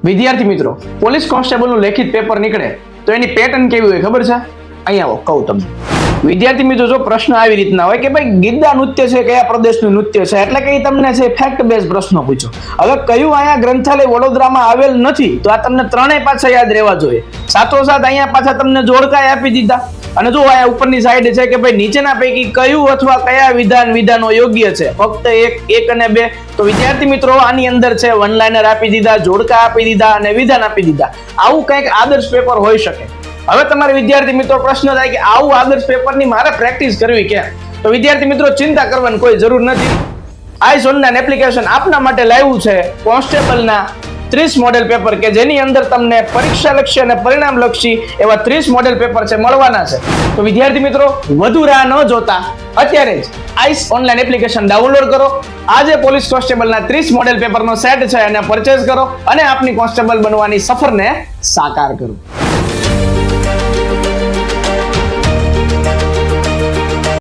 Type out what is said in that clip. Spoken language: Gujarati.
વિદ્યાર્થી મિત્રો, પોલીસ કોન્સ્ટેબલનું લેખિત પેપર નીકળે તો એની પેટર્ન કેવી હોય ખબર છે? અહીંયા આવો કહું તમને. વિદ્યાર્થી મિત્રો, જો પ્રશ્ન આવી રીતના હોય કે ભાઈ ગિદ્દા નૃત્ય છે કયા પ્રદેશનું નૃત્ય છે, એટલે કે તમને છે ફેક્ટ બેઝ પ્રશ્નો પૂછો. હવે કયું અહીંયા ગ્રંથાલય વડોદરામાં આવેલ નથી તો આ તમને ત્રણેય પાછા યાદ રહેવા જોઈએ. સાથોસાથ અહીંયા પાછા તમને જોડકા આપી દીધા. અને જો અહીંયા ઉપરની સાઈડ છે કે ભાઈ નીચેના પૈકી કયું અથવા કયા વિધાનો યોગ્ય છે, ફક્ત એક અને બે. તો વિદ્યાર્થી મિત્રો, આની અંદર છે વન લાઇનર આપી દીધા, જોડકા આપી દીધા અને વિધાન આપી દીધા. આવું કંઈક આદર્શ પેપર હોઈ શકે. હવે તમારે વિદ્યાર્થી મિત્રો પ્રશ્ન થાય કે આવું આદર્શ પેપરની મારે પ્રેક્ટિસ કરવી કે? તો વિદ્યાર્થી મિત્રો, ચિંતા કરવાની કોઈ જરૂર નથી. આઈસ ઓનલાઈન એપ્લિકેશન આપના માટે લાવ્યું છે કોન્સ્ટેબલના 30 મોડેલ પેપર કે જેની અંદર તમને પરીક્ષા લક્ષી અને પરિણામ લક્ષી એવા 30 મોડેલ પેપર છે મળવાના છે. તો વિદ્યાર્થી મિત્રો, વધુ રાહ ન જોતા અત્યારે જ આઈસ ઓનલાઈન એપ્લિકેશન ડાઉનલોડ કરો. આજે પોલીસ કોન્સ્ટેબલના 30 મોડેલ પેપરનો સેટ છે અને પરચેઝ કરો અને આપની કોન્સ્ટેબલ બનવાની સફરને સાકાર કરો.